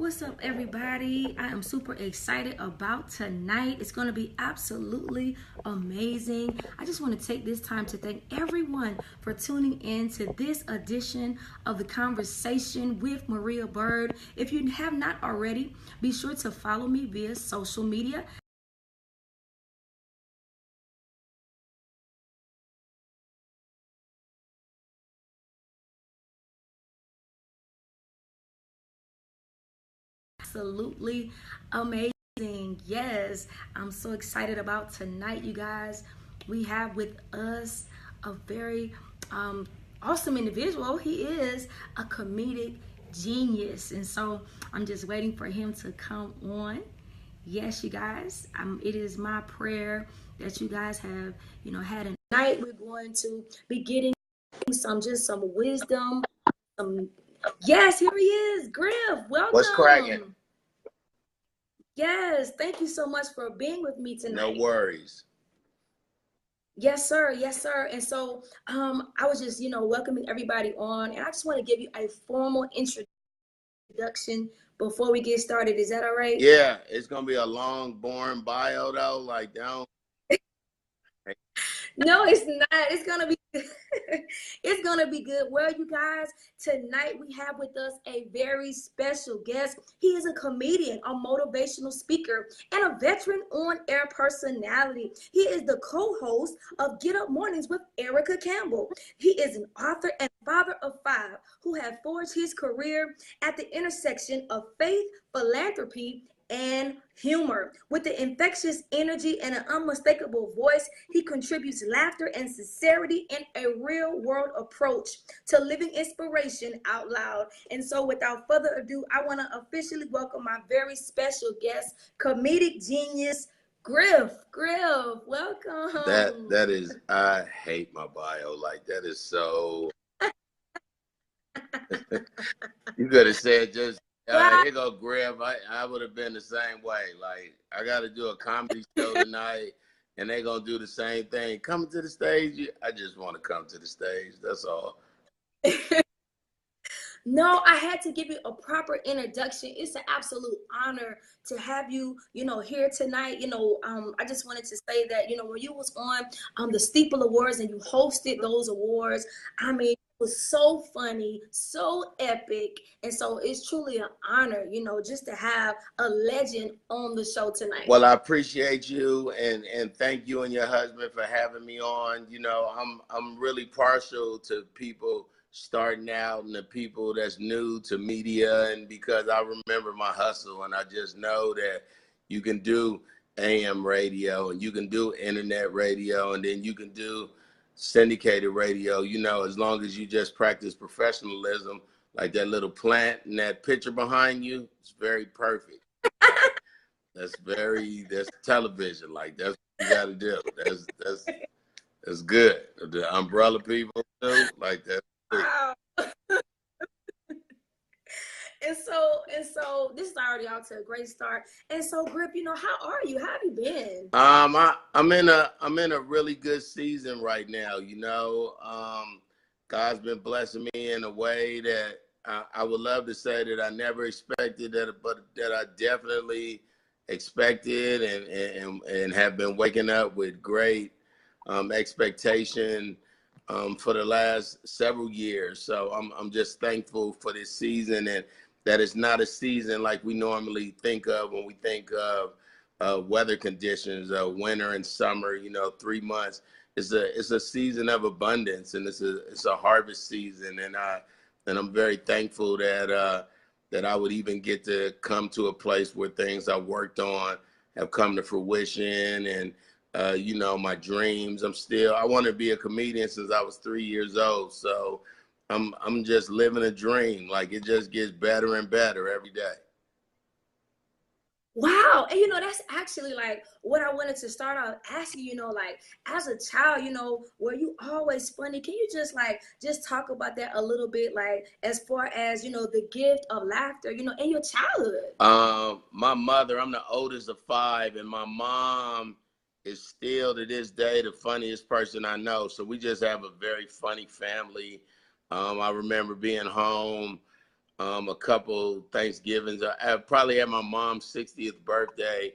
What's up, everybody? I am super excited about tonight. It's going to be absolutely amazing. I just want to take this time to thank everyone for tuning in to this edition of the Conversation with Maria Byrd. If you have not already, be sure to follow me via social media. Absolutely amazing. Yes, I'm so excited about tonight, you guys. We have with us a very awesome individual. He is a comedic genius, and so I'm just waiting for him to come on. Yes, you guys, it is my prayer that you guys have, had a night. We're going to be getting some wisdom. Yes, here he is, Griff. Welcome. What's cracking? Yes, thank you so much for being with me tonight. No worries. Yes, sir. Yes, sir. And so I was just, welcoming everybody on, and I just want to give you a formal introduction before we get started. Is that all right? Yeah, it's gonna be a long, boring bio though. Like, don't. No, it's not. It's gonna be it's gonna be good. Well, you guys, tonight we have with us a very special guest. He is a comedian, a motivational speaker, and a veteran on-air personality. He is the co-host of Get Up Mornings with Erica Campbell. He is an author and father of 5 who have forged his career at the intersection of faith, philanthropy, and humor. With the infectious energy and an unmistakable voice, he contributes laughter and sincerity and a real world approach to living inspiration out loud. And so without further ado, I want to officially welcome my very special guest, comedic genius, Griff. Griff, welcome. That is, I hate my bio. Like, that is so. You could have said just, here go Griff. I would have been the same way. Like, I got to do a comedy show tonight, and they going to do the same thing. Coming to the stage, I just want to come to the stage. That's all. No, I had to give you a proper introduction. It's an absolute honor to have you, here tonight. I just wanted to say that, when you was on the Steeple Awards and you hosted those awards, I mean, it was so funny, so epic. And so it's truly an honor, just to have a legend on the show tonight. Well, I appreciate you and thank you and your husband for having me on. I'm really partial to people starting out and the people that's new to media, and because I remember my hustle, and I just know that you can do AM radio and you can do internet radio and then you can do syndicated radio, as long as you just practice professionalism, like that little plant and that picture behind you. It's very perfect. That's television. Like, that's what you got to do. That's good. The umbrella people too, like that. Wow. And so this is already off to a great start. And so, Griff, how are you? How have you been? I'm in a really good season right now. God's been blessing me in a way that I would love to say that I never expected that, but that I definitely expected and have been waking up with great expectation for the last several years. So I'm just thankful for this season, and that it's not a season like we normally think of when we think of weather conditions, winter and summer. 3 months. It's a season of abundance, and it's a harvest season, and I'm very thankful that I would even get to come to a place where things I worked on have come to fruition, and my dreams. I want to be a comedian since I was 3 years old. So I'm just living a dream. Like, it just gets better and better every day. Wow. And that's actually like what I wanted to start out asking, like, as a child, were you always funny? Can you just talk about that a little bit, like, as far as, the gift of laughter, in your childhood? My mother, I'm the oldest of 5, and my mom is still to this day the funniest person I know. So we just have a very funny family. I remember being home a couple Thanksgivings. I probably had my mom's 60th birthday,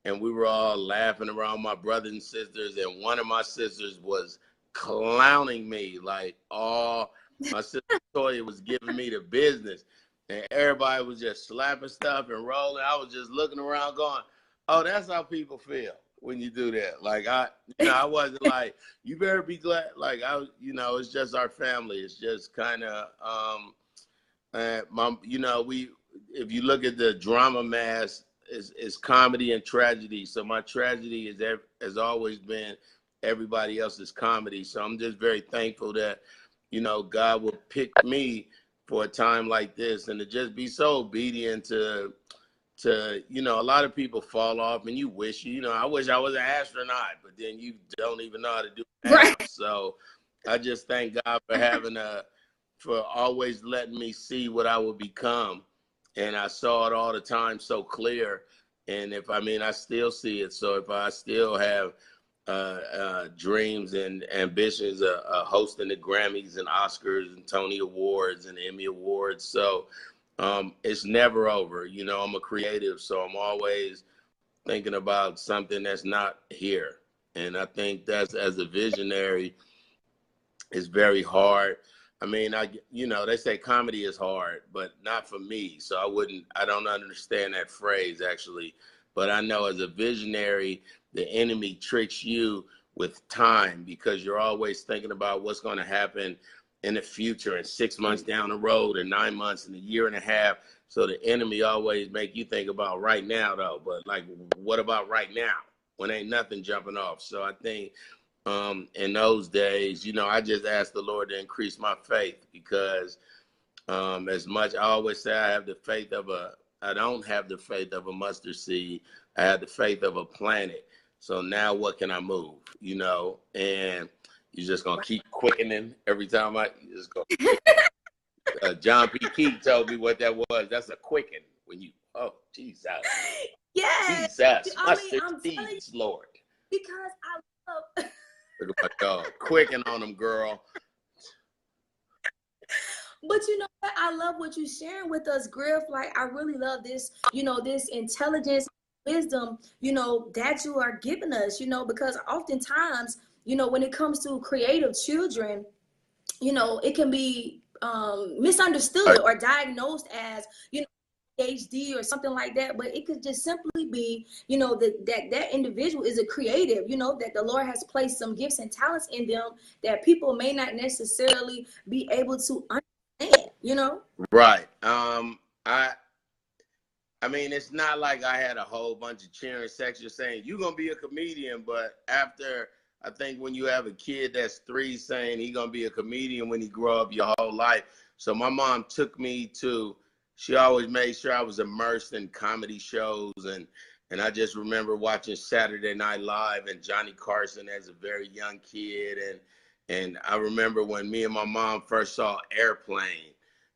and we were all laughing around, my brothers and sisters, and one of my sisters was clowning me like all my sister Toya was giving me the business, and everybody was just slapping stuff and rolling. I was just looking around going, oh, that's how people feel when you do that. Like, I wasn't like, you better be glad. Like, it's just our family. It's just kind of, if you look at the drama mass, is comedy and tragedy. So my tragedy has always been everybody else's comedy. So I'm just very thankful that, God will pick me for a time like this, and to just be so obedient to a lot of people fall off, and you wish, I wish I was an astronaut, but then you don't even know how to do math. Right. So I just thank God for always letting me see what I would become. And I saw it all the time so clear. And I still see it. So if I still have dreams and ambitions of hosting the Grammys and Oscars and Tony Awards and Emmy Awards. So it's never over. I'm a creative, so I'm always thinking about something that's not here. And I think that's, as a visionary, it's very hard. They say comedy is hard, but not for me. So I don't understand that phrase actually, but I know as a visionary, the enemy tricks you with time because you're always thinking about what's going to happen in the future and 6 months down the road and 9 months and a year and a half. So the enemy always make you think about right now though, but like, what about right now when ain't nothing jumping off? So I think, in those days, I just asked the Lord to increase my faith because as much I always say I don't have the faith of a mustard seed. I have the faith of a planet. So now what can I move? And you're just going to keep quickening every time you just go. John P. Key told me what that was. That's a quicken when you, oh, Jesus. Yeah. Jesus, mustard seeds, Lord. Because I love... Look at my dog. Quicken on them, girl. But you know what? I love what you're sharing with us, Griff. Like, I really love this, this intelligence, wisdom, that you are giving us, because oftentimes, when it comes to creative children, it can be misunderstood or diagnosed as, PhD or something like that, but it could just simply be, that individual is a creative, that the Lord has placed some gifts and talents in them that people may not necessarily be able to understand, Right. It's not like I had a whole bunch of cheering sections saying, you're going to be a comedian, but after, I think when you have a kid that's 3 saying he's going to be a comedian when he grow up your whole life. So my mom took me she always made sure I was immersed in comedy shows. And I just remember watching Saturday Night Live and Johnny Carson as a very young kid. And I remember when me and my mom first saw Airplane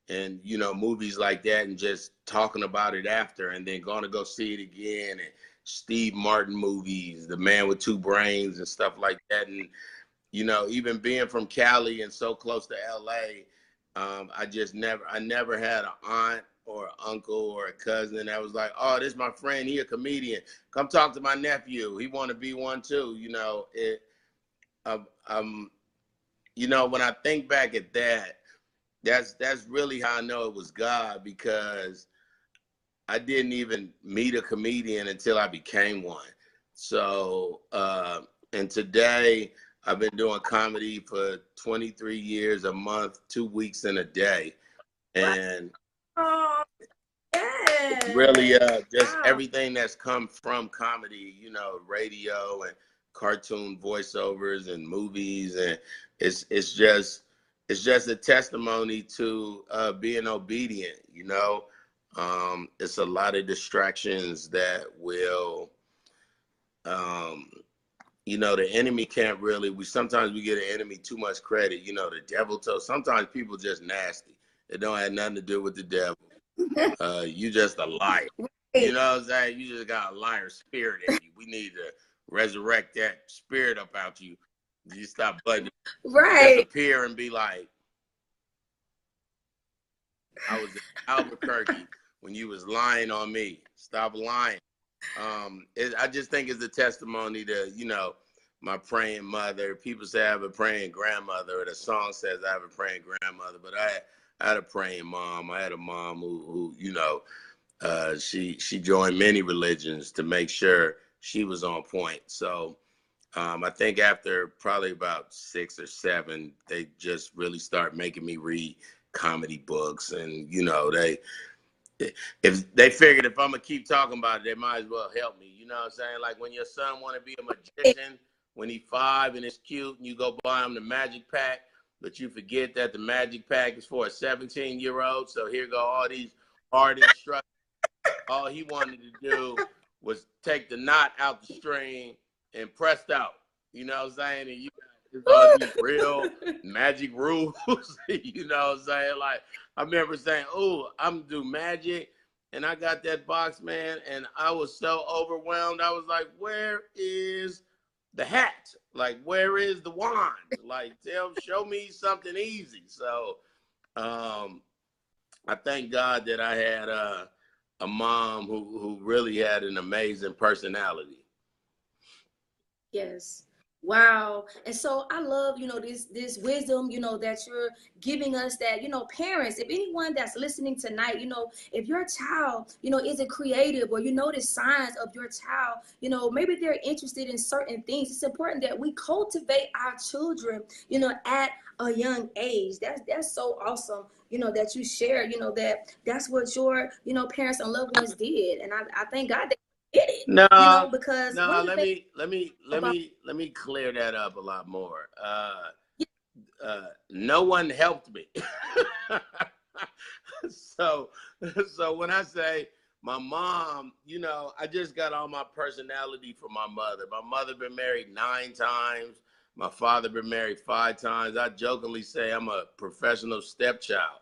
and, movies like that and just talking about it after and then going to go see it again. And Steve Martin movies, The Man with Two Brains and stuff like that. And, even being from Cali and so close to LA, I never had an aunt or an uncle or a cousin that was like, oh, this is my friend, he a comedian. Come talk to my nephew. He want to be one too. When I think back at that, that's really how I know it was God, because I didn't even meet a comedian until I became one. So, and today I've been doing comedy for 23 years, a month, 2 weeks, and a day. And really just everything that's come from comedy, radio and cartoon voiceovers and movies. And it's just a testimony to being obedient, It's a lot of distractions that will, the enemy can't really, sometimes we give the enemy too much credit, the devil sometimes people just nasty. It don't have nothing to do with the devil. You just a liar. You know what I'm saying? You just got a liar spirit in you. We need to resurrect that spirit up out you. You stop butting. Right. Disappear and be like, I was in Albuquerque when you was lying on me. Stop lying. I just think it's a testimony to, you know, my praying mother. People say I have a praying grandmother, or the song says I have a praying grandmother, but I had a praying mom. I had a mom who you know, she joined many religions to make sure she was on point. So I think after probably about 6 or 7, they just really start making me read comedy books, and you know, if they figured if I'm gonna keep talking about it, they might as well help me. You know what I'm saying? Like when your son want to be a magician when he's 5 and it's cute, and you go buy him the magic pack, but you forget that the magic pack is for a 17-year-old. So here go all these hard instructions. All he wanted to do was take the knot out the string and pressed out. You know what I'm saying? And you got all these real magic rules. You know what I'm saying? Like I remember saying, "Oh, I'm gonna do magic," and I got that box, man, and I was so overwhelmed. I was like, "Where is the hat? Like, where is the wand? Like, show me something easy." So, I thank God that I had a mom who really had an amazing personality. Yes. Wow. And so I love, this wisdom, that you're giving us, that, parents, if anyone that's listening tonight, if your child, isn't creative, or you notice signs of your child, maybe they're interested in certain things. It's important that we cultivate our children, at a young age. That's so awesome, that you share, that's what your, parents and loved ones did. And I thank God that did it, No, because one no. of the Let things me let me let about me let me clear that up a lot more. No one helped me. so so when I say my mom, I just got all my personality from my mother. My mother been married 9 times. My father been married 5 times. I jokingly say I'm a professional stepchild,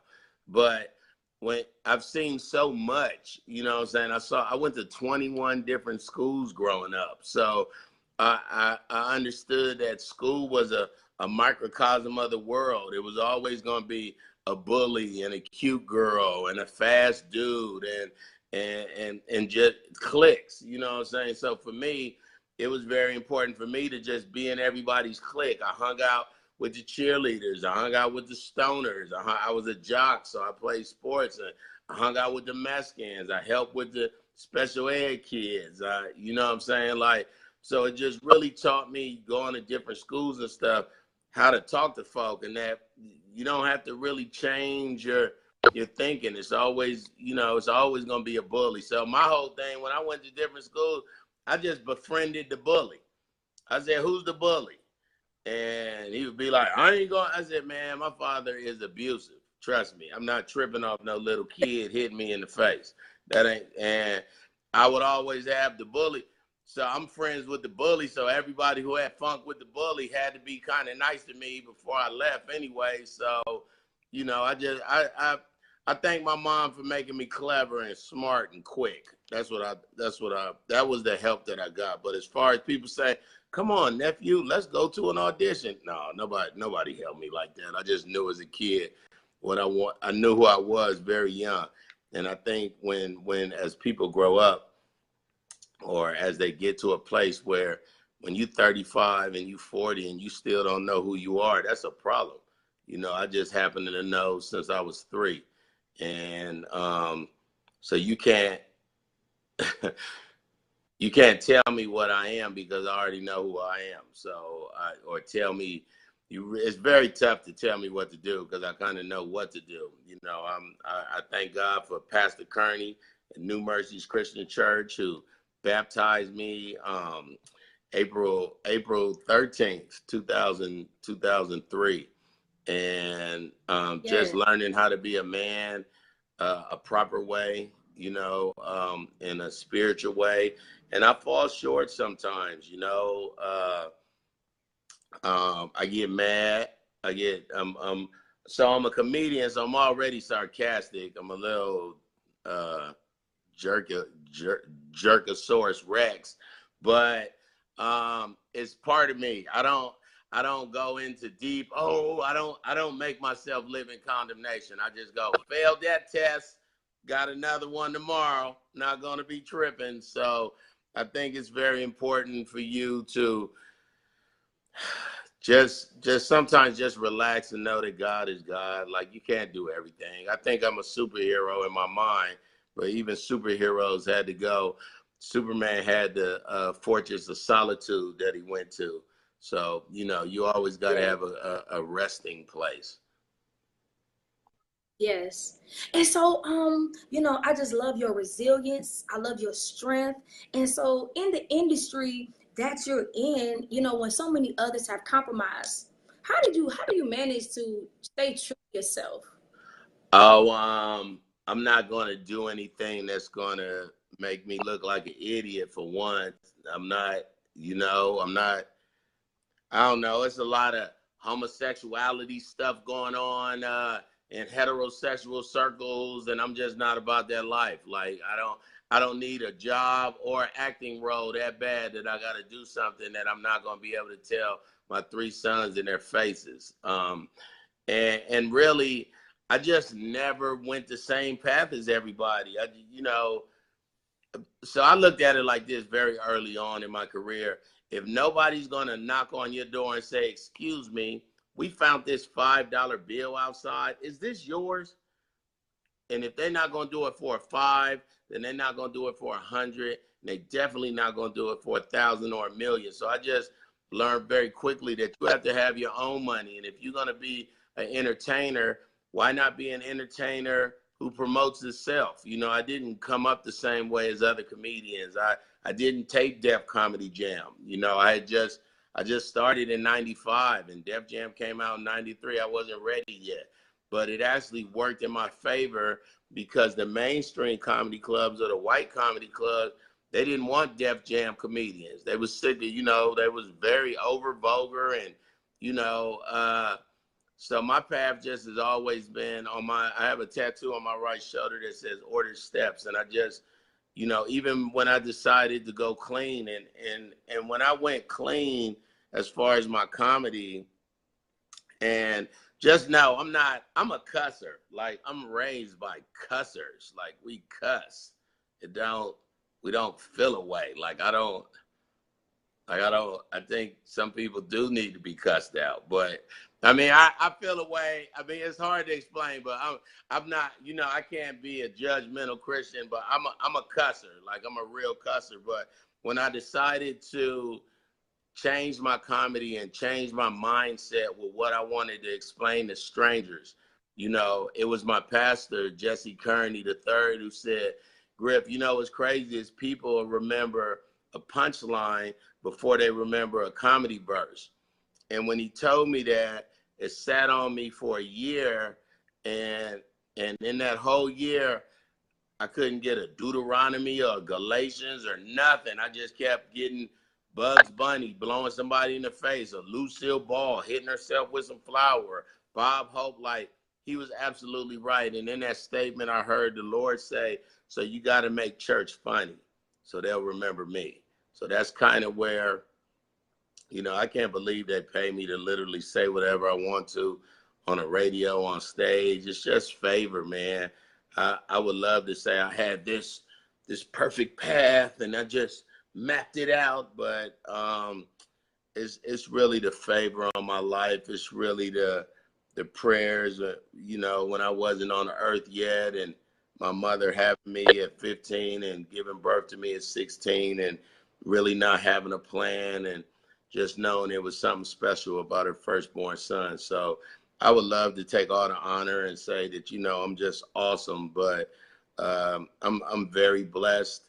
but when I've seen so much, you know what I'm saying? I went to 21 different schools growing up. So I understood that school was a microcosm of the world. It was always going to be a bully and a cute girl and a fast dude and just cliques, you know what I'm saying? So for me, it was very important for me to just be in everybody's clique. I hung out with the cheerleaders. I hung out with the stoners. I was a jock, so I played sports. And I hung out with the Mexicans. I helped with the special ed kids. You know what I'm saying? Like, so it just really taught me going to different schools and stuff, how to talk to folk, and that you don't have to really change your thinking. It's always, it's always going to be a bully. So my whole thing when I went to different schools, I just befriended the bully. I said, "Who's the bully?" And he would be like, "I ain't going." I said, "Man, my father is abusive. Trust me. I'm not tripping off no little kid hitting me in the face. That ain't." And I would always have the bully. So I'm friends with the bully. So everybody who had funk with the bully had to be kind of nice to me before I left anyway. So, I thank my mom for making me clever and smart and quick. That was the help that I got. But as far as people say, "Come on, nephew, let's go to an audition." No, nobody helped me like that. I just knew as a kid what I want. I knew who I was very young. And I think when as people grow up, or as they get to a place where when you 35 and you 40 and you still don't know who you are, that's a problem. I just happen to know since I was 3. And so you can't you can't tell me what I am because I already know who I am. So, or tell me, it's very tough to tell me what to do because I kind of know what to do. I thank God for Pastor Kearney at New Mercies Christian Church, who baptized me April 13th, 2003. And just yes. learning how to be a man a proper way, in a spiritual way. And I fall short sometimes, I get mad. So I'm a comedian, so I'm already sarcastic. I'm a little jerkosaurus Rex, but it's part of me. I don't go into deep. Oh, I don't make myself live in condemnation. I just go, failed that test, got another one tomorrow. Not going to be tripping. So I think it's very important for you to just sometimes just relax and know that God is God. Like, you can't do everything. I think I'm a superhero in my mind, but even superheroes had to go. Superman had the fortress of solitude that he went to. So, you know, you always got to Yeah. have a resting place. Yes. And so, you know, I just love your resilience. I love your strength. And so in the industry that you're in, you know, when so many others have compromised, how do you manage to stay true to yourself? Oh, I'm not going to do anything that's going to make me look like an idiot, for one. I'm not, you know, I'm not, I don't know. It's a lot of homosexuality stuff going on in heterosexual circles, and I'm just not about that life. Like, I don't need a job or acting role that bad that I got to do something that I'm not going to be able to tell my three sons in their faces. And really, I just never went the same path as everybody. You know, so I looked at it like this very early on in my career. If nobody's going to knock on your door and say, excuse me, we found this $5 bill outside. Is this yours? And if they're not going to do it for a five, then they're not going to do it for 100. And they definitely not going to do it for 1,000 or 1,000,000. So I just learned very quickly that you have to have your own money. And if you're going to be an entertainer, why not be an entertainer who promotes itself? You know, I didn't come up the same way as other comedians. I didn't tape Def Comedy Jam. You know, I just started in 95 and Def Jam came out in 93. I wasn't ready yet. But it actually worked in my favor because the mainstream comedy clubs or the white comedy clubs, they didn't want Def Jam comedians. They was sick of, you know, they was very over vulgar and, you know, so my path just has always been I have a tattoo on my right shoulder that says order steps. And I just, you know, even when I decided to go clean and when I went clean as far as my comedy, and just know I'm a cusser. Like, I'm raised by cussers. Like, we cuss. We don't feel away. I think some people do need to be cussed out. But I mean, I feel away. I mean, it's hard to explain, but I'm not, you know, I can't be a judgmental Christian, but I'm a cusser. Like, I'm a real cusser. But when I decided to change my comedy and change my mindset with what I wanted to explain to strangers. You know, it was my pastor, Jesse Kearney III, who said, Griff, you know what's crazy is people remember a punchline before they remember a comedy verse. And when he told me that, it sat on me for a year. And in that whole year, I couldn't get a Deuteronomy or Galatians or nothing. I just kept getting Bugs Bunny blowing somebody in the face, or Lucille Ball hitting herself with some flour, Bob Hope. Like, he was absolutely right. And in that statement, I heard the Lord say, so you got to make church funny so they'll remember me. So that's kind of where, you know, I can't believe they pay me to literally say whatever I want to on a radio, on stage. It's just favor, man. I would love to say I had this perfect path and I just mapped it out, but it's really the favor on my life. It's really the prayers. You know, when I wasn't on the earth yet, and my mother having me at 15 and giving birth to me at 16, and really not having a plan, and just knowing it was something special about her firstborn son. So I would love to take all the honor and say that, you know, I'm just awesome, but I'm very blessed.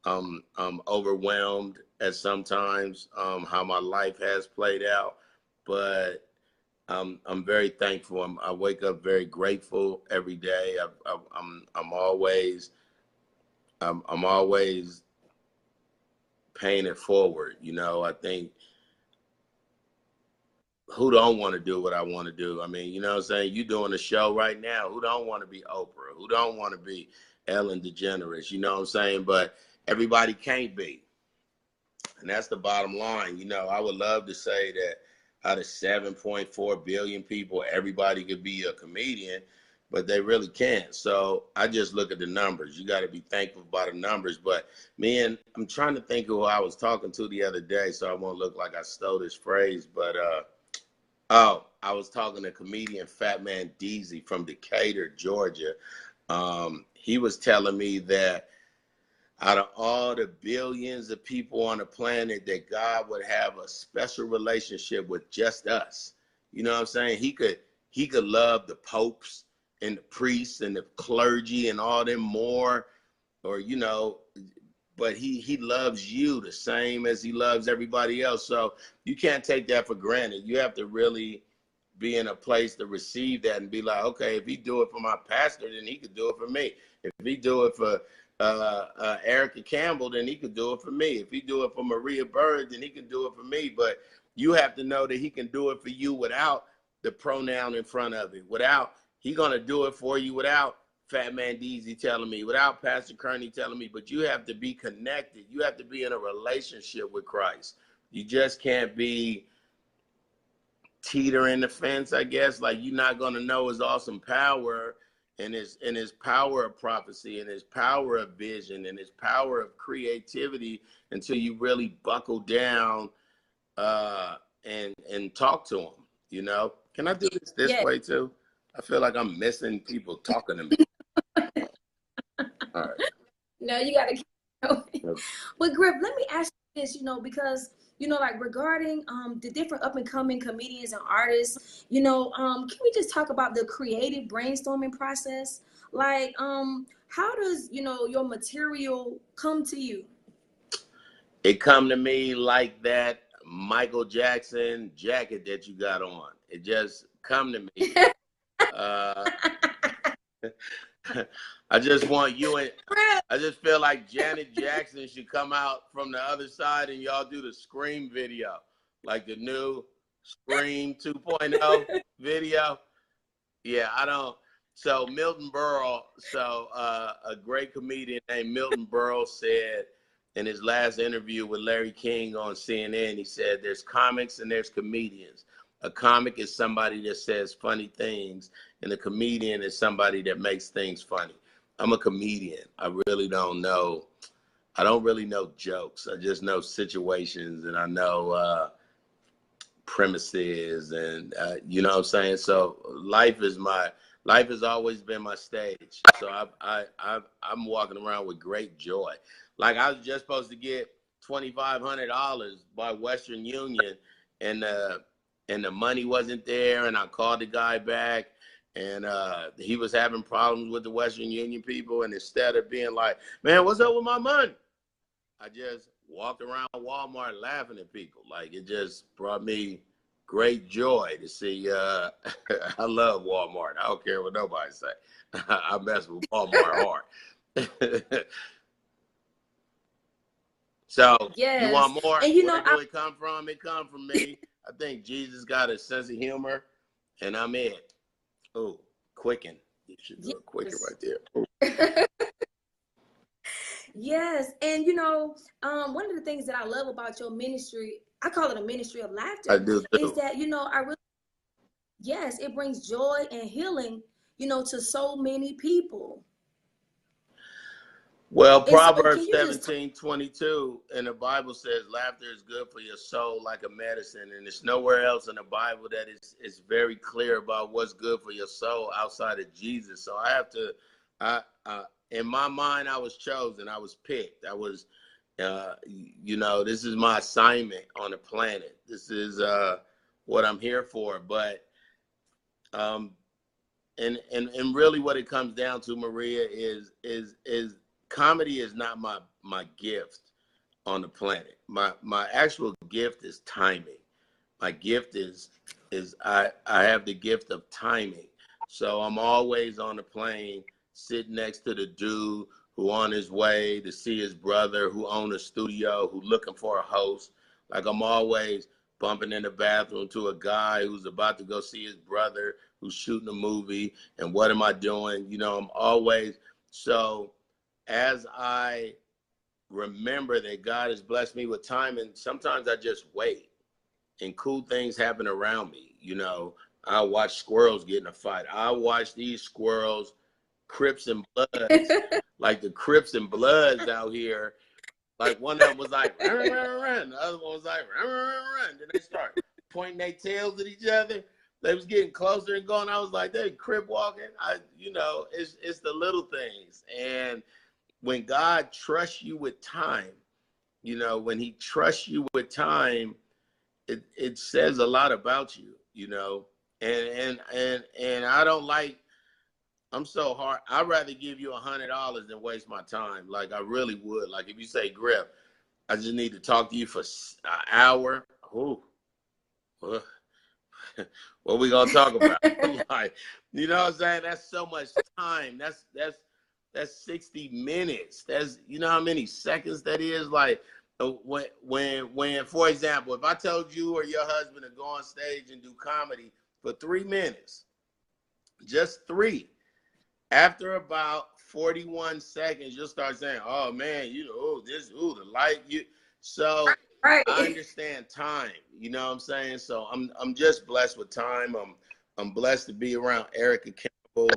I'm overwhelmed at sometimes how my life has played out, but I'm very thankful. I wake up very grateful every day. I'm always paying it forward. You know, I think, who don't want to do what I want to do? I mean, you know what I'm saying? You doing a show right now. Who don't want to be Oprah? Who don't want to be Ellen DeGeneres? You know what I'm saying? But everybody can't be. And that's the bottom line. You know, I would love to say that out of 7.4 billion people, everybody could be a comedian, but they really can't. So I just look at the numbers. You got to be thankful about the numbers. But I'm trying to think of who I was talking to the other day, so I won't look like I stole this phrase. But I was talking to comedian Fat Man Deezy from Decatur, Georgia. He was telling me that out of all the billions of people on the planet, that God would have a special relationship with just us. You know what I'm saying? He could love the popes and the priests and the clergy and all them more, or but he loves you the same as he loves everybody else. So you can't take that for granted. You have to really be in a place to receive that and be like, okay, if he do it for my pastor, then he could do it for me. If he do it for Erica Campbell, then he could do it for me. If he do it for Maria Byrd, then he can do it for me. But you have to know that he can do it for you without the pronoun in front of it. He gonna do it for you without Fat Man Deezy telling me, without Pastor Kearney telling me. But you have to be connected. You have to be in a relationship with Christ. You just can't be teetering the fence, I guess. Like, you're not gonna know his awesome power and his power of prophecy and his power of vision and his power of creativity until you really buckle down and talk to him. Can I do this way too? I feel like I'm missing people talking to me. All right. No, you gotta keep going. But Griff, let me ask you this, because like regarding the different up and coming comedians and artists, can we just talk about the creative brainstorming process? Like, how does your material come to you? It come to me like that Michael Jackson jacket that you got on. It just come to me. I just want you and I just feel like Janet Jackson should come out from the other side and y'all do the Scream video, like the new Scream 2.0 video. Yeah, I don't. So Milton Berle, a great comedian named Milton Berle said in his last interview with Larry King on CNN, he said, there's comics and there's comedians. A comic is somebody that says funny things, and a comedian is somebody that makes things funny. I'm a comedian. I really don't know. I don't really know jokes. I just know situations, and I know premises, and you know what I'm saying? So life has always been my stage. So I'm walking around with great joy. Like, I was just supposed to get $2,500 by Western Union, and the money wasn't there, and I called the guy back, and he was having problems with the Western Union people, and instead of being like, man, what's up with my money? I just walked around Walmart laughing at people. Like, it just brought me great joy to see. I love Walmart. I don't care what nobody say. I mess with Walmart hard. So you want more? And Where it really come from? It come from me. I think Jesus got a sense of humor, and I'm it. Oh, quicken. You should do it quicker right there. Yes. And one of the things that I love about your ministry, I call it a ministry of laughter. I do too. Is that, yes, it brings joy and healing, to so many people. Well, Proverbs 17:22 in the Bible says laughter is good for your soul like a medicine. And it's nowhere else in the Bible that is very clear about what's good for your soul outside of Jesus. So I have to, in my mind, I was chosen. I was picked. I was, this is my assignment on the planet. This is what I'm here for. But, and really what it comes down to, Maria, is comedy is not my gift on the planet. My actual gift is timing. My gift is I have the gift of timing. So I'm always on the plane, sitting next to the dude who on his way to see his brother, who own a studio, who looking for a host. Like, I'm always bumping in the bathroom to a guy who's about to go see his brother, who's shooting a movie. And what am I doing? I'm always, so as I remember that God has blessed me with time, and sometimes I just wait. and cool things happen around me. You know, I watch squirrels get in a fight. I watch these squirrels, Crips and Bloods, like the Crips and Bloods out here. Like one of them was like, run, run, run, run. The other one was like, run, run, run, run. Then they start pointing their tails at each other. They was getting closer and going. I was like, they crip walking. It's the little things. And when God trusts you with time, you know, when he trusts you with time, it says a lot about you, you know. And I don't like, I'm so hard. I'd rather give you $100 than waste my time. Like I really would. Like if you say, Griff, I just need to talk to you for an hour. Ooh, what we gonna talk about? Like, you know what I'm saying? That's so much time. That's 60 minutes. That's, you know how many seconds that is? Like when for example, if I told you or your husband to go on stage and do comedy for 3 minutes, just 3, after about 41 seconds, you'll start saying, oh man, you know, the light, so Right. I understand time, you know what I'm saying? So I'm just blessed with time. I'm blessed to be around Erica Campbell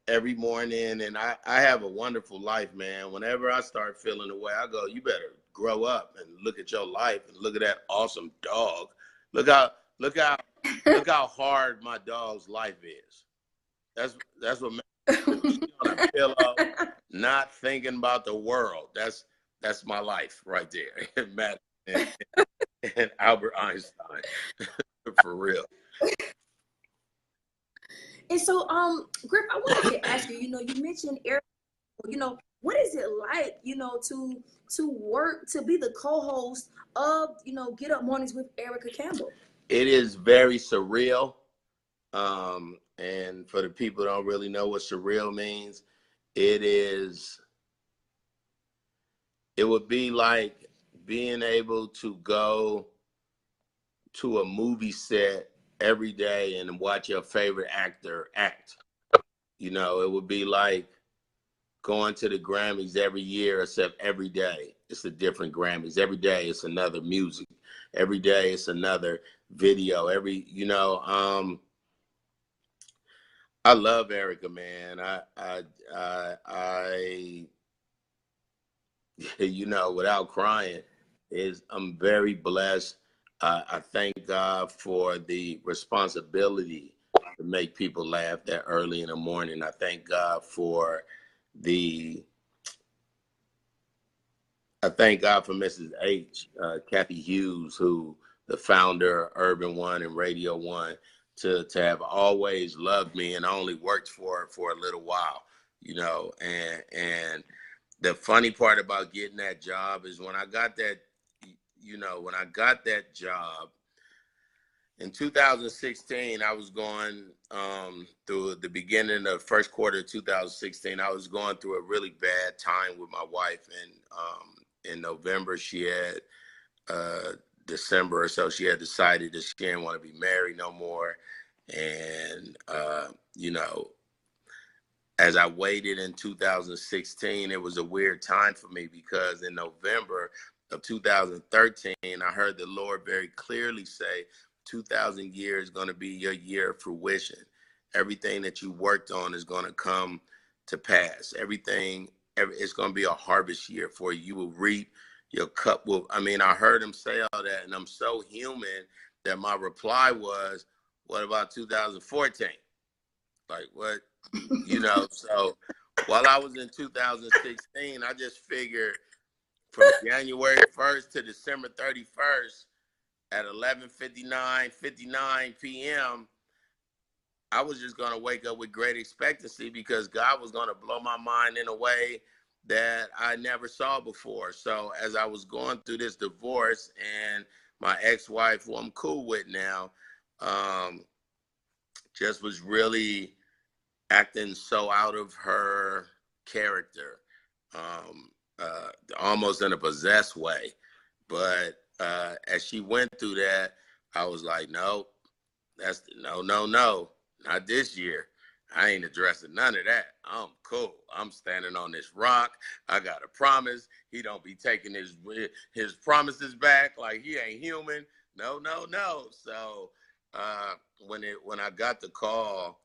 every morning, and I have a wonderful life, man. Whenever I start feeling the way, I go, you better grow up and look at your life and look at that awesome dog. Look how hard my dog's life is. That's what makes me on a pillow, not thinking about the world. That's my life right there. Matt and Albert Einstein. For real. And so, Griff, I wanted to ask you, you know, you mentioned Eric, you know, what is it like, you know, to work, to be the co-host of, you know, Get Up Mornings with Erica Campbell? It is very surreal. And for the people who don't really know what surreal means, it would be like being able to go to a movie set every day and watch your favorite actor act. You know, it would be like going to the Grammys every year, except every day it's a different Grammys. Every day it's another music. Every day it's another video. I love Erica, man. I you know, without crying, I'm very blessed. I thank God for the responsibility to make people laugh that early in the morning. I thank God for Mrs. H, Kathy Hughes, who the founder of Urban One and Radio One, to have always loved me and only worked for her for a little while, you know. And the funny part about getting that job is when I got that job in 2016, I was going through the beginning of the first quarter of 2016. I was going through a really bad time with my wife, and in November, she had December or so, she had decided that she didn't want to be married no more. And you know, as I waited in 2016, it was a weird time for me because in November of 2013, I heard the Lord very clearly say, 2000 years is going to be your year of fruition. Everything that you worked on is going to come to pass. It's going to be a harvest year for you. You will reap, your cup will, I heard him say all that, and I'm so human that my reply was, what about 2014? Like, what? You know, so while I was in 2016, I just figured from January 1st to December 31st at 11:59 p.m., I was just going to wake up with great expectancy because God was going to blow my mind in a way that I never saw before. So as I was going through this divorce, and my ex-wife, who I'm cool with now, just was really acting so out of her character, almost in a possessed way. But as she went through that, I was like, no, no, not this year. I ain't addressing none of that. I'm cool. I'm standing on this rock. I got a promise. He don't be taking his promises back like he ain't human. no, no, no. So when I got the call,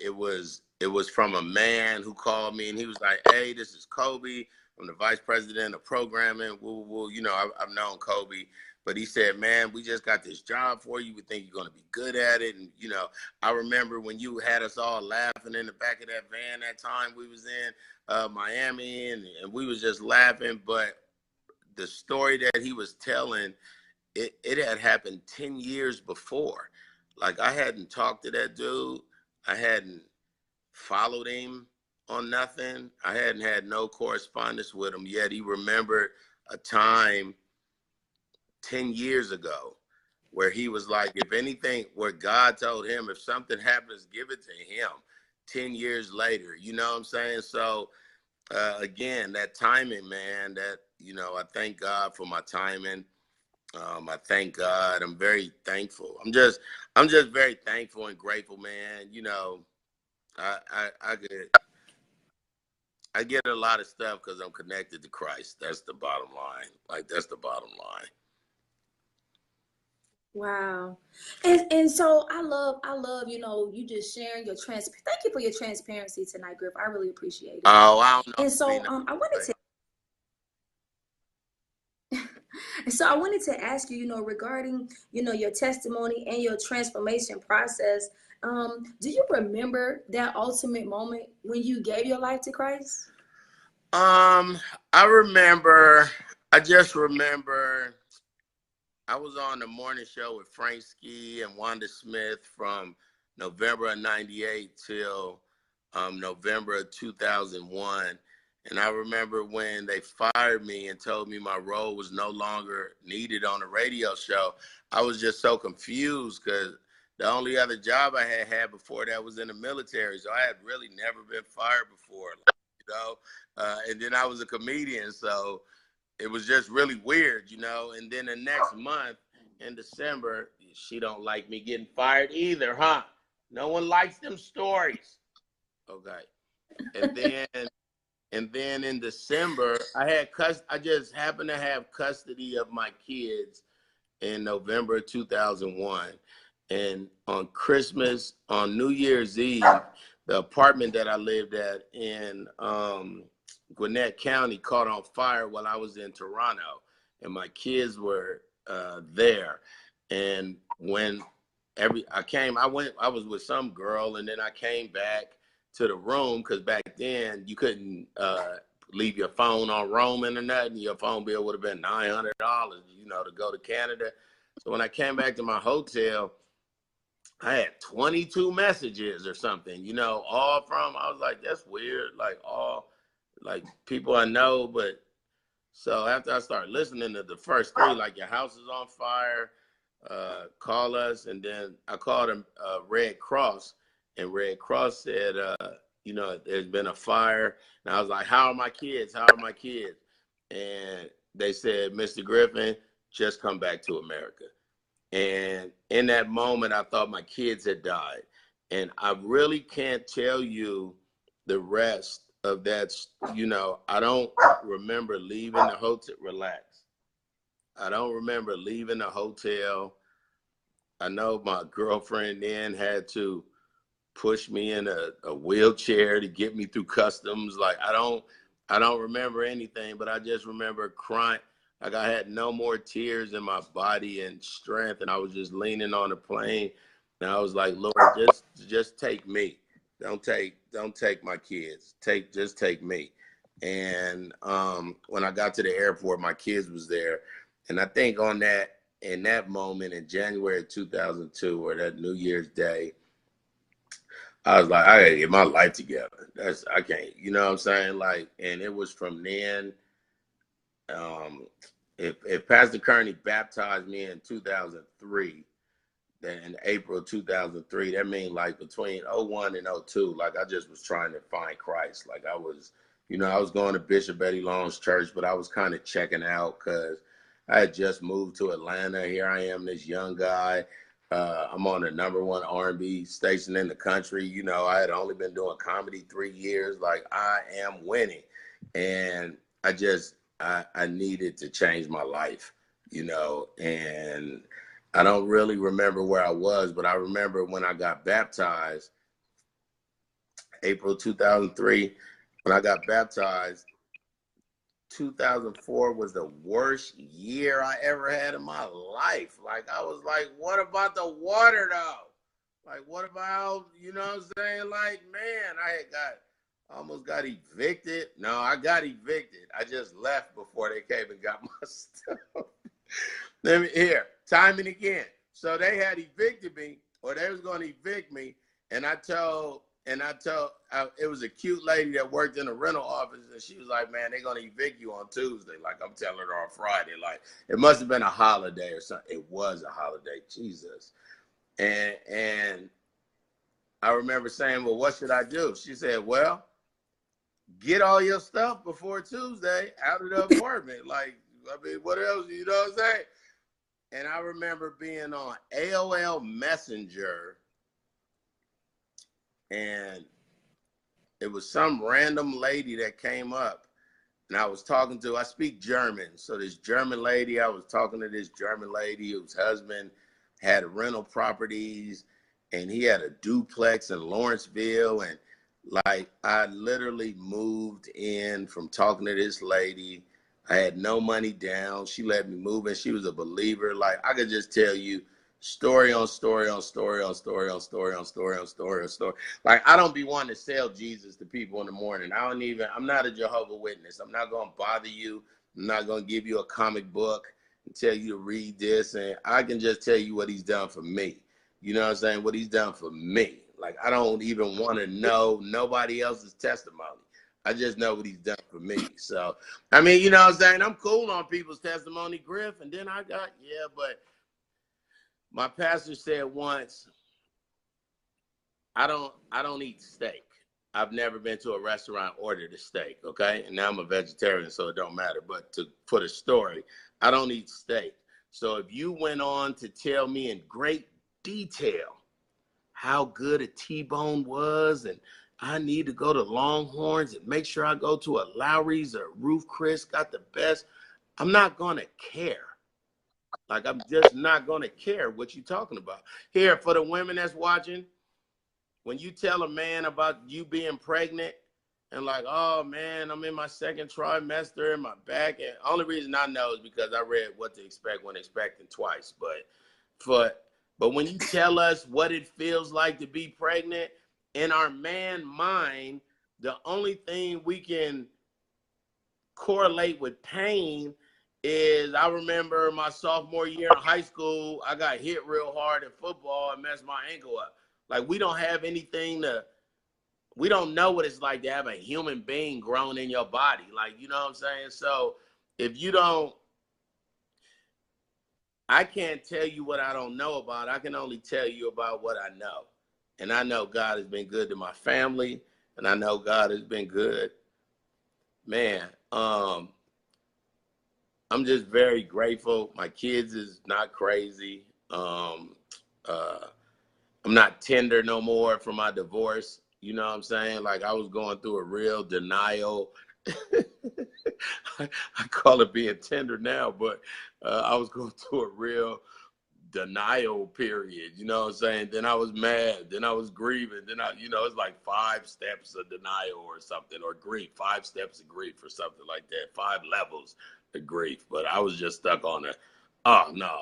it was from a man who called me, and he was like, "Hey, this is Kobe. I'm the vice president of programming. Woo, woo, woo. You know, I've known Kobe, but he said, man, we just got this job for you. We think you're going to be good at it." And you know, I remember when you had us all laughing in the back of that van that time we was in Miami, and we was just laughing. But the story that he was telling, it had happened 10 years before. Like, I hadn't talked to that dude. I hadn't followed him on nothing. I hadn't had no correspondence with him, yet he remembered a time 10 years ago where he was like, if anything, where God told him, if something happens, give it to him 10 years later. You know what I'm saying? So again, that timing, man, that, you know, I thank God for my timing. I thank God. I'm very thankful. I'm just very thankful and grateful, man. You know, I get a lot of stuff because I'm connected to Christ. That's the bottom line. Like, that's the bottom line. Wow. And so I love, you know, you just sharing your thank you for your transparency tonight, Griff. I really appreciate it. Oh, I don't know. And so I wanted to so I wanted to ask you, you know, regarding, you know, your testimony and your transformation process. Do you remember that ultimate moment when you gave your life to Christ? I remember. I just remember. I was on the morning show with Frank Ski and Wanda Smith from November of '98 till November of 2001. And I remember when they fired me and told me my role was no longer needed on the radio show, I was just so confused because the only other job I had had before that was in the military. So I had really never been fired before, like, you know, and then I was a comedian. So it was just really weird, you know. And then the next month in December, she don't like me getting fired either, huh? No one likes them stories. Okay. And then in December, I just happened to have custody of my kids in November 2001. And on Christmas, on New Year's Eve, the apartment that I lived at in Gwinnett County caught on fire while I was in Toronto, and my kids were there. And when I was with some girl, and then I came back to the room because back then you couldn't leave your phone on roaming or nothing. Your phone bill would have been $900, you know, to go to Canada. So when I came back to my hotel, I had 22 messages or something, you know, all from, I was like, that's weird, like all, like people I know. But so after I started listening to the first three, like, your house is on fire, call us. And then I called them Red Cross, and Red Cross said, you know, there's been a fire. And I was like, how are my kids? How are my kids? And they said, Mr. Griffin, just come back to America. And in that moment, I thought my kids had died. And I really can't tell you the rest of that. You know, I don't remember leaving the hotel. Relax. I don't remember leaving the hotel. I know my girlfriend then had to push me in a wheelchair to get me through customs. Like, I don't remember anything, but I just remember crying. Like, I had no more tears in my body and strength, and I was just leaning on the plane. And I was like, Lord, just take me. Don't take my kids. Just take me. And when I got to the airport, my kids was there. And I think in that moment in January of 2002, or that New Year's Day, I was like, I gotta get my life together. I can't, you know what I'm saying? Like, and it was from then. If Pastor Kearney baptized me in 2003, then in April 2003, that means like between '01 and '02, like I just was trying to find Christ. Like I was, you know, I was going to Bishop Eddie Long's church, but I was kind of checking out because I had just moved to Atlanta. Here I am, this young guy. I'm on the #1 R&B station in the country. You know, I had only been doing comedy 3 years. Like, I am winning. And I needed to change my life. you know, and I don't really remember where I was, but I remember when I got baptized, April 2003, when I got baptized, 2004 was the worst year I ever had in my life. Like, I was like, what about the water though? Like, what about, you know what I'm saying? Like, man, almost got evicted. No, I got evicted. I just left before they came and got my stuff. Here, time and again. So they had evicted me, or they was going to evict me, and I told, it was a cute lady that worked in a rental office, and she was like, man, they're going to evict you on Tuesday. Like, I'm telling her on Friday. Like, it must have been a holiday or something. It was a holiday, Jesus. And I remember saying, well, what should I do? She said, well, get all your stuff before Tuesday out of the apartment. Like, I mean, what else? You know what I'm saying? And I remember being on AOL Messenger, and it was some random lady that came up, and I speak German. So this German lady, I was talking to this German lady whose husband had rental properties, and he had a duplex in Lawrenceville. And like, I literally moved in from talking to this lady. I had no money down. She let me move in. She was a believer. Like, I could just tell you story on story on story on story on story on story on story on story. Like, I don't be wanting to sell Jesus to people in the morning. I'm not a Jehovah's Witness. I'm not going to bother you. I'm not going to give you a comic book and tell you to read this. And I can just tell you what he's done for me. You know what I'm saying? What he's done for me. Like, I don't even want to know nobody else's testimony. I just know what he's done for me. So, I mean, you know what I'm saying? I'm cool on people's testimony, Griff. And then but my pastor said once, I don't eat steak. I've never been to a restaurant, ordered a steak, okay? And now I'm a vegetarian, so it don't matter. But for the story, I don't eat steak. So if you went on to tell me in great detail how good a T-bone was, and I need to go to Longhorns and make sure I go to a Lowry's or Roof Chris got the best, I'm not going to care. Like, I'm just not going to care what you're talking about. Here, for the women that's watching, when you tell a man about you being pregnant and like, oh man, I'm in my second trimester and my back, and only reason I know is because I read What to Expect When Expecting twice. But when you tell us what it feels like to be pregnant, in our man mind, the only thing we can correlate with pain is, I remember my sophomore year in high school, I got hit real hard in football and messed my ankle up. Like, we don't have we don't know what it's like to have a human being grown in your body. Like, you know what I'm saying? So if you don't, I can't tell you what I don't know about. I can only tell you about what I know. And I know God has been good to my family, and I know God has been good. Man, I'm just very grateful. My kids is not crazy. I'm not tender no more from my divorce. You know what I'm saying? Like, I was going through a real denial. I call it being tender now, but I was going through a real denial period. You know what I'm saying? Then I was mad. Then I was grieving. Then it's like 5 steps of denial or something, or grief, 5 steps of grief or something like that, 5 levels of grief. But I was just stuck on oh no,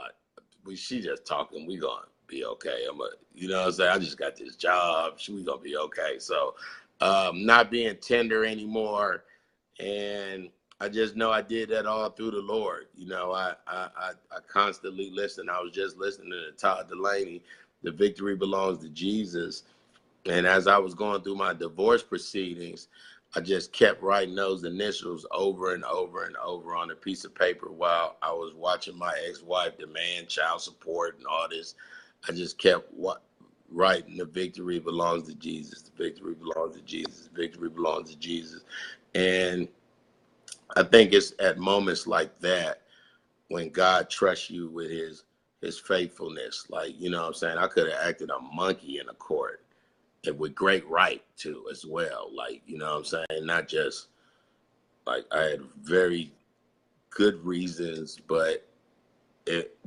she just talking. We gonna be okay. You know what I'm saying? I just got this job. We gonna be okay. So, not being tender anymore, and I just know I did that all through the Lord. You know, I constantly listen. I was just listening to Todd Delaney, "The Victory Belongs to Jesus," and as I was going through my divorce proceedings, I just kept writing those initials over and over and over on a piece of paper while I was watching my ex-wife demand child support and all this. I just kept writing, "The victory belongs to Jesus. The victory belongs to Jesus. The victory belongs to Jesus." And I think it's at moments like that when God trusts you with his faithfulness. Like, you know what I'm saying? I could have acted a monkey in a court, and with great right too as well. Like, you know what I'm saying? Not just, like, I had very good reasons, but it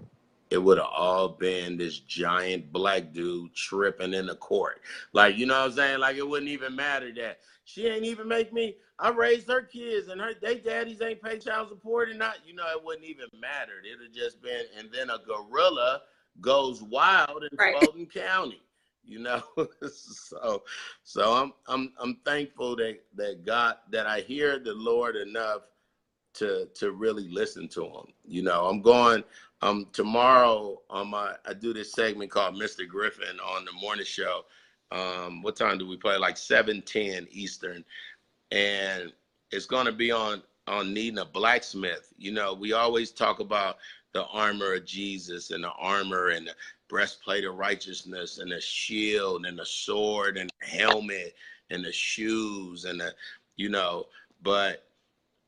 it would have all been this giant black dude tripping in the court. Like, you know what I'm saying? Like, it wouldn't even matter that she ain't even make me. I raised her kids and they daddies ain't pay child support and not, you know, it wouldn't even matter. It would have just been, and then a gorilla goes wild in Right. Fulton County, you know. so I'm thankful that God, that I hear the Lord enough to really listen to him. You know, I'm going tomorrow on I do this segment called Mr. Griffin on the morning show. What time do we play? Like 7:10 Eastern. And it's going to be on needing a blacksmith. You know, we always talk about the armor of Jesus and the armor and the breastplate of righteousness and the shield and the sword and the helmet and the shoes and the, you know, but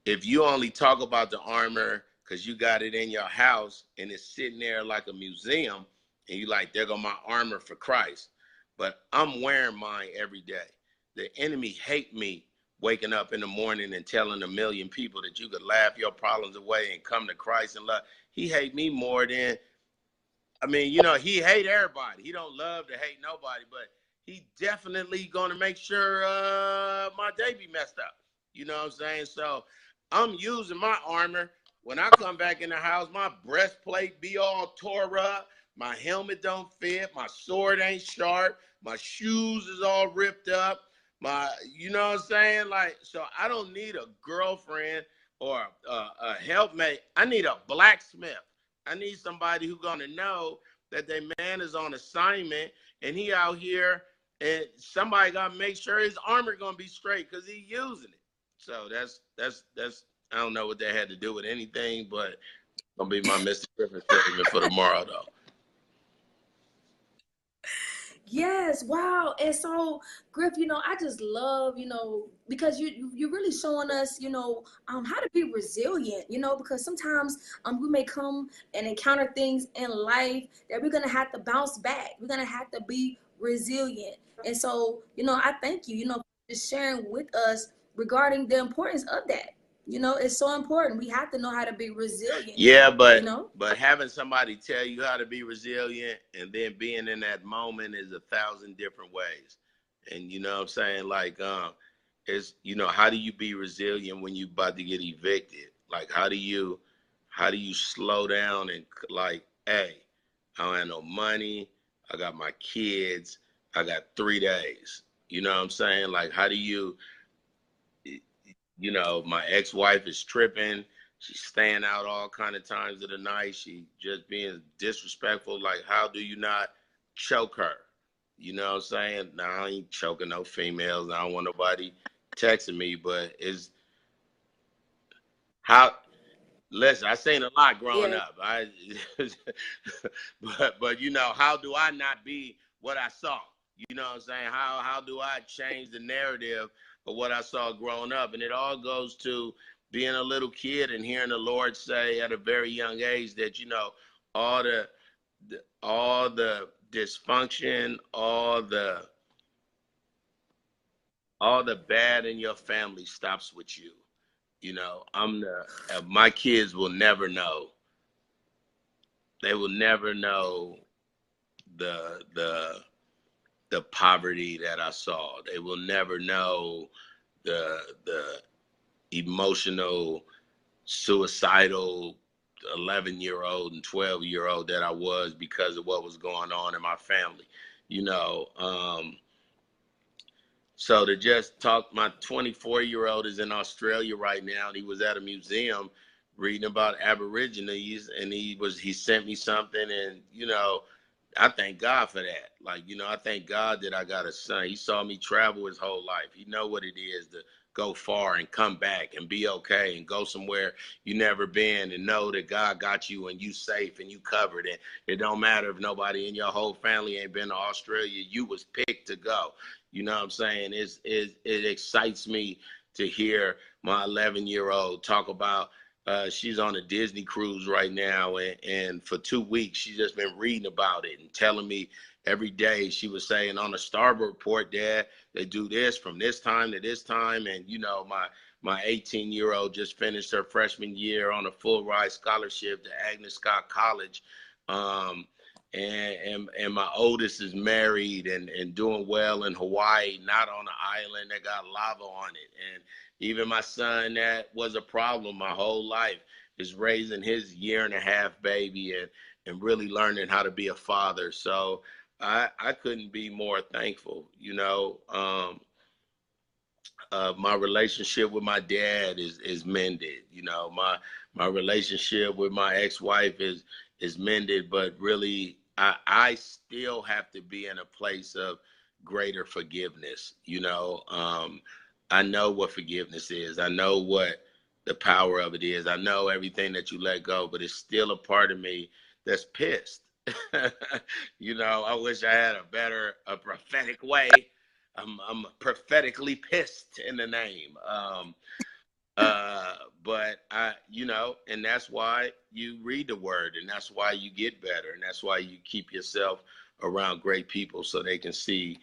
if you only talk about the armor because you got it in your house and it's sitting there like a museum and you like, there go my armor for Christ. But I'm wearing mine every day. The enemy hate me waking up in the morning and telling a million people that you could laugh your problems away and come to Christ and love. He hate me more than, I mean, you know, he hate everybody. He don't love to hate nobody, but he definitely going to make sure my day be messed up. You know what I'm saying? So I'm using my armor. When I come back in the house, my breastplate be all tore up. My helmet don't fit. My sword ain't sharp. My shoes is all ripped up. You know what I'm saying? Like, so I don't need a girlfriend or a helpmate. I need a blacksmith. I need somebody who's gonna know that their man is on assignment and he out here, and somebody gotta make sure his armor gonna be straight because he using it. So that's I don't know what that had to do with anything, but gonna be my Mr. Griffin segment for tomorrow though. Yes, wow. And so, Griff, you know, I just love, you know, because you're really showing us, you know, how to be resilient, you know, because sometimes we may come and encounter things in life that we're gonna have to bounce back. We're gonna have to be resilient. And so, you know, I thank you, you know, for just sharing with us regarding the importance of that. You know, it's so important. We have to know how to be resilient, Yeah, you know? but having somebody tell you how to be resilient and then being in that moment is 1,000 different ways. And you know what I'm saying? Like, it's, you know, how do you be resilient when you about to get evicted? Like, how do you slow down and like, hey, I don't have no money. I got my kids. I got 3 days. You know what I'm saying? Like, how do you, you know, my ex-wife is tripping. She's staying out all kind of times of the night. She just being disrespectful. Like, how do you not choke her? You know what I'm saying? Now, I ain't choking no females. I don't want nobody texting me, but it's how, listen, I seen a lot growing Yeah. up. But you know, how do I not be what I saw? You know what I'm saying? How do I change the narrative of what I saw growing up? And it all goes to being a little kid and hearing the Lord say at a very young age that, you know, all the dysfunction, all the bad in your family stops with you. You know, my kids will never know. They will never know the poverty that I saw. They will never know the emotional, suicidal 11-year-old and 12-year-old that I was because of what was going on in my family. You know, so to just talk, my 24-year-old is in Australia right now, and he was at a museum reading about Aborigines, and he sent me something, and you know, I thank God for that. Like, you know, I thank God that I got a son. He saw me travel his whole life. He know what it is to go far and come back and be okay and go somewhere you never been and know that God got you and you safe and you covered. And it don't matter if nobody in your whole family ain't been to Australia. You was picked to go. You know what I'm saying? It excites me to hear my 11-year-old talk about she's on a Disney cruise right now, and for 2 weeks she's just been reading about it and telling me every day. She was saying on the starboard report, Dad, they do this from this time to this time, and you know, my 18-year-old just finished her freshman year on a full ride scholarship to Agnes Scott College. And my oldest is married and doing well in Hawaii, not on an island that got lava on it. And even my son, that was a problem my whole life, is raising his 1.5-year baby and really learning how to be a father. So I couldn't be more thankful. My relationship with my dad is mended. My relationship with my ex-wife is mended, but really I still have to be in a place of greater forgiveness. I know what forgiveness is. I know what the power of it is. I know everything that you let go, but it's still a part of me that's pissed. I wish I had a prophetic way. I'm prophetically pissed in the name. But and that's why you read the word, and that's why you get better, and that's why you keep yourself around great people so they can see,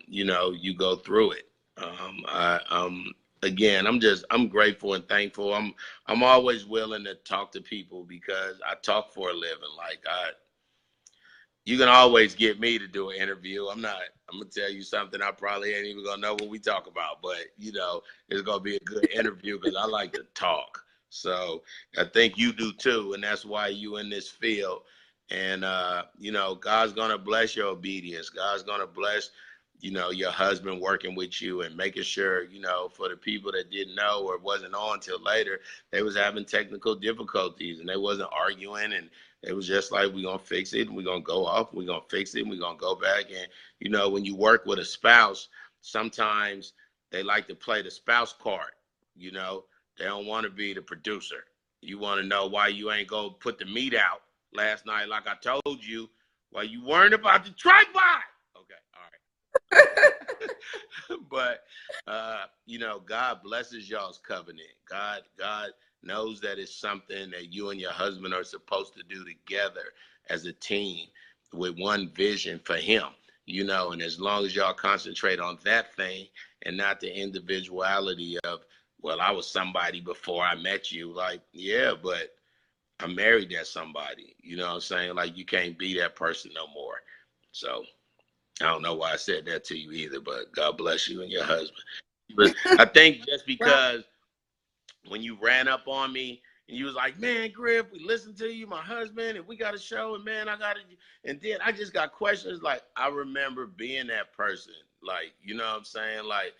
you go through it. Again, I'm grateful and thankful. I'm always willing to talk to people because I talk for a living. You can always get me to do an interview. I'm gonna tell you something I probably ain't even gonna know what we talk about, but it's gonna be a good interview because I like to talk. So I think you do too, and that's why you in this field. And God's gonna bless your obedience. God's gonna bless your husband working with you and making sure, for the people that didn't know or wasn't on till later, they was having technical difficulties and they wasn't arguing, and it was just like, we're going to fix it and we're going to go off, we're going to fix it and we're going to go back. And, when you work with a spouse, sometimes they like to play the spouse card. They don't want to be the producer. You want to know why you ain't go put the meat out last night like I told you, while you weren't about the tripod. Okay, all right. But God blesses y'all's covenant. God knows that it's something that you and your husband are supposed to do together as a team with one vision for him. And as long as y'all concentrate on that thing and not the individuality of, well, I was somebody before I met you. Like, yeah, but I'm married to somebody. You know what I'm saying? Like, you can't be that person no more. So I don't know why I said that to you either, but God bless you and your husband. But I think just because when you ran up on me and you was like, man, Griff, we listened to you, my husband, and we got a show, and man, I got it. And then I just got questions. Like, I remember being that person. Like, you know what I'm saying? Like,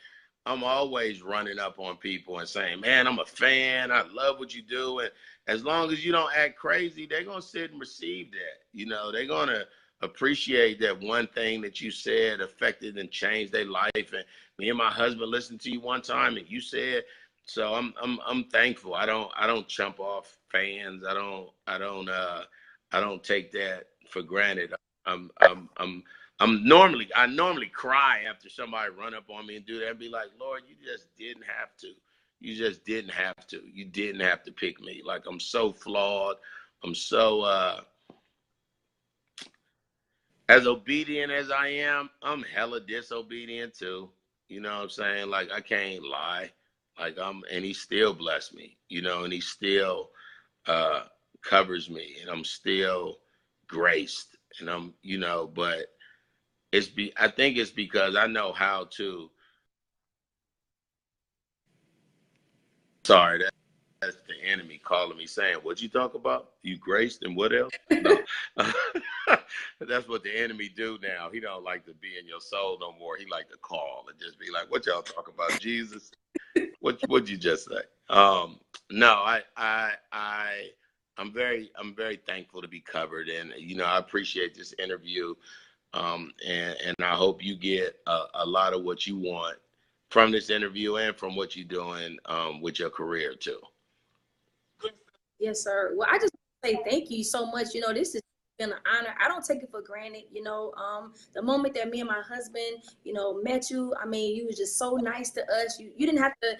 I'm always running up on people and saying, man, I'm a fan. I love what you do. And as long as you don't act crazy, they're going to sit and receive that. They're going to appreciate that one thing that you said affected and changed their life. And me and my husband listened to you one time and you said, so I'm thankful. I don't jump off fans. I don't take that for granted. I normally cry after somebody run up on me and do that and be like, Lord, you just didn't have to. You just didn't have to. You didn't have to pick me. Like, I'm so flawed. I'm so as obedient as I am, I'm hella disobedient too. You know what I'm saying? Like, I can't lie. Like, and he still blessed me, and he still covers me, and I'm still graced, and but I think it's because I know how to. Sorry, that's the enemy calling me saying, "What you talk about? You graced and what else?" No, that's what the enemy do now. He don't like to be in your soul no more. He like to call and just be like, "What y'all talk about, Jesus? What'd you just say?" No, I'm very thankful to be covered, and I appreciate this interview, and I hope you get a lot of what you want from this interview and from what you're doing with your career too. Yes, sir. Well, I just want to say thank you so much. This has been an honor. I don't take it for granted. The moment that me and my husband, met you, I mean, you was just so nice to us. You didn't have to,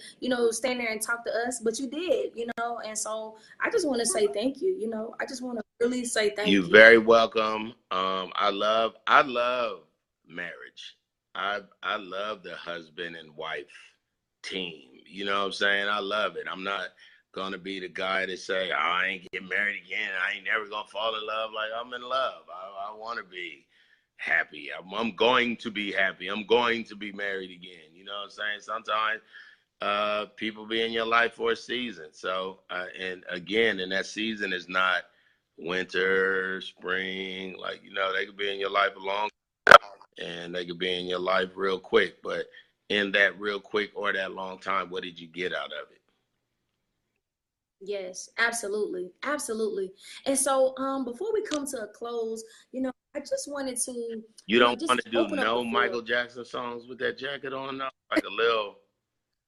stand there and talk to us, but you did, and so I just want to say thank you. I just want to really say thank you. You're very welcome. I love marriage. I love the husband and wife team. You know what I'm saying? I love it. I'm not gonna be the guy that say, oh, I ain't getting married again. I ain't never gonna fall in love. Like, I'm in love. I want to be happy. I'm going to be happy. I'm going to be married again. You know what I'm saying? Sometimes people be in your life for a season. So, and again, and that season is not winter, spring. Like, you know, they could be in your life a long time, and they could be in your life real quick. But in that real quick or that long time, what did you get out of it? Yes, absolutely. Absolutely. And so before we come to a close, I just wanted to, You don't want just to do open up the no floor. Michael Jackson songs with that jacket on now? Like a little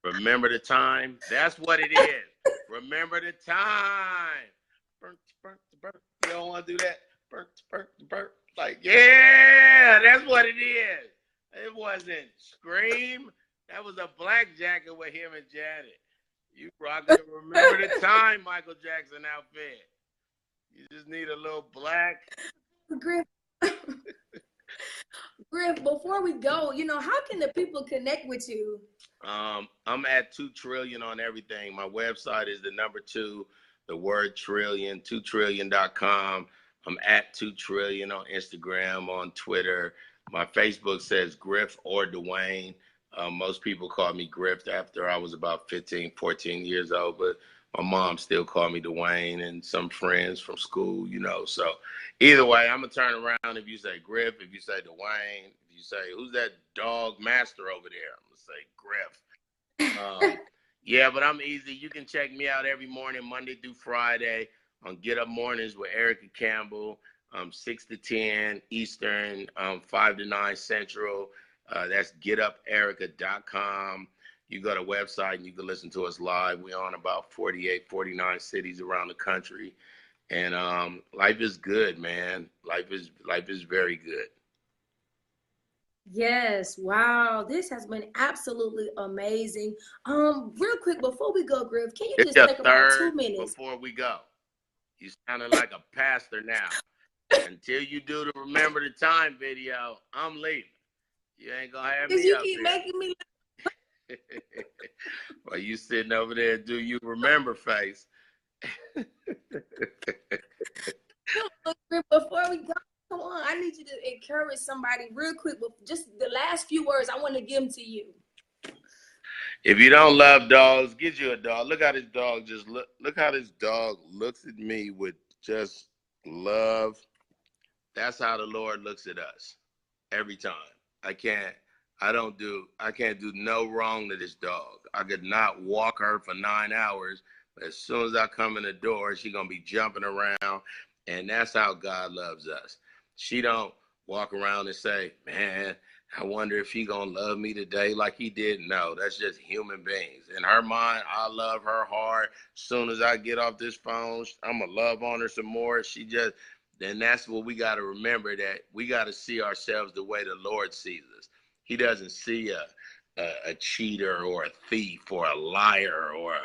Remember the Time? That's what it is. Remember the Time. Burnt, burnt, burnt. You don't want to do that? Burnt, burnt, burnt. Like, yeah, that's what it is. It wasn't Scream. That was a black jacket with him and Janet. You rocking the Remember the Time Michael Jackson outfit. You just need a little black. Griff, Griff, before we go, how can the people connect with you? I'm at 2 trillion on everything. My website is the number 2, the word trillion, 2trillion.com. I'm at 2 trillion on Instagram, on Twitter. My Facebook says Griff or Dwayne. Most people call me Griff after I was about 15, 14 years old, but my mom still called me Dwayne, and some friends from school, So either way, I'm going to turn around if you say Griff, if you say Dwayne, if you say, who's that dog master over there? I'm going to say Griff. Yeah, but I'm easy. You can check me out every morning, Monday through Friday, on Get Up Mornings with Erica Campbell, 6 to 10 Eastern, 5 to 9 Central. That's getuperica.com. You go to the website and you can listen to us live. We're on about 48, 49 cities around the country. And life is good, man. Life is very good. Yes, wow. This has been absolutely amazing. Real quick before we go, Griff, can you It's just your take about third 2 minutes? before we go. You sounding like a pastor now. Until you do the Remember the Time video, I'm leaving. You ain't gonna have Because me you up keep here. making me While you sitting over there, do you remember face? look, Griff, before we go. Come on, I need you to encourage somebody real quick. Just the last few words, I want to give them to you. If you don't love dogs, get you a dog. Look how this dog look how this dog looks at me with just love. That's how the Lord looks at us every time. I can't do no wrong to this dog. I could not walk her for 9 hours, but as soon as I come in the door, she gonna be jumping around, and that's how God loves us. She don't walk around and say, man, I wonder if he gonna love me today like he did. No, that's just human beings. In her mind, I love her hard. As soon as I get off this phone, I'm gonna love on her some more. Then that's what we got to remember, that we got to see ourselves the way the Lord sees us. He doesn't see a cheater or a thief or a liar or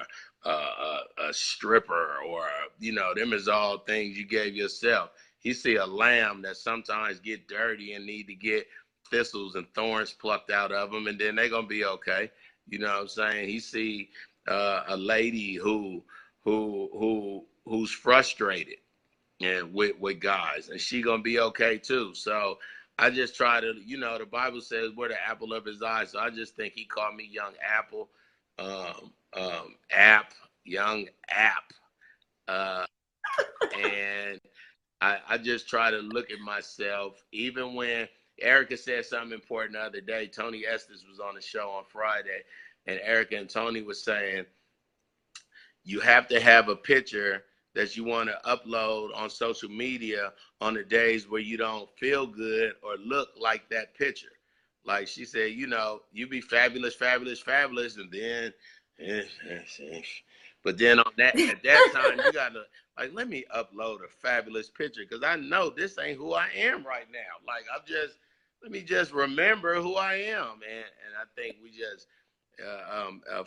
a stripper or, them is all things you gave yourself. He see a lamb that sometimes get dirty and need to get thistles and thorns plucked out of them, and then they're going to be okay. You know what I'm saying? He see a lady who's frustrated and with guys, and she gonna be okay too. So I just try to, the Bible says we're the apple of his eye. So I just think he called me young apple, young app. And I just try to look at myself, even when Erica said something important the other day. Tony Estes was on the show on Friday, and Erica and Tony was saying, you have to have a picture that you want to upload on social media on the days where you don't feel good or look like that picture. Like she said, you be fabulous, fabulous, fabulous, and then, but then at that time, you gotta let me upload a fabulous picture, because I know this ain't who I am right now. Like let me just remember who I am, and I think we just.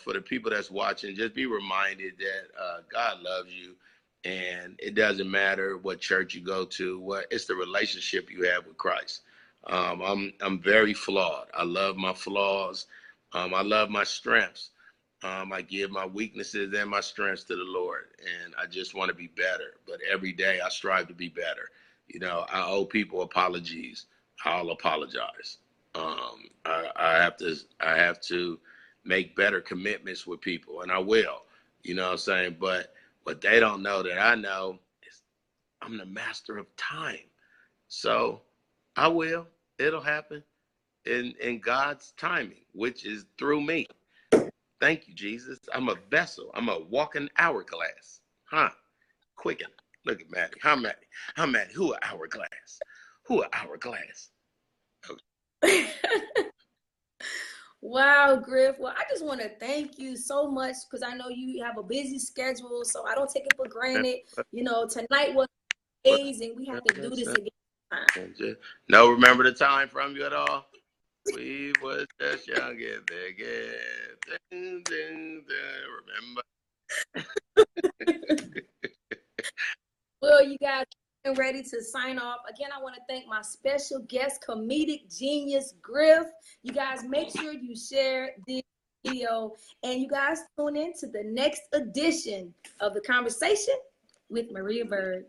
For the people that's watching, just be reminded that God loves you, and it doesn't matter what church you go to. It's the relationship you have with Christ. I'm very flawed. I love my flaws. I love my strengths, I give my weaknesses and my strengths to the Lord, and I just want to be better. But every day I strive to be better. You know, I owe people apologies. I'll apologize. I have to make better commitments with people, and I will. You know what I'm saying? But what they don't know that I know is I'm the master of time. So I will. It'll happen in God's timing, which is through me. Thank you, Jesus. I'm a vessel. I'm a walking hourglass. Huh? Quicken. Look at Maddie. How Maddie? How Maddie? Who a hourglass? Who a hourglass? Okay. Wow, Griff. Well, I just want to thank you so much because I know you have a busy schedule, so I don't take it for granted. You know, tonight was amazing. We have to do this again. No, remember the time from you at all? We was just young and big. Remember? Well, you guys are ready to sign off. Again, I want to thank my special guest, comedic genius, Griff. You guys make sure you share this video and you guys tune in to the next edition of The Conversation with Maria Byrd.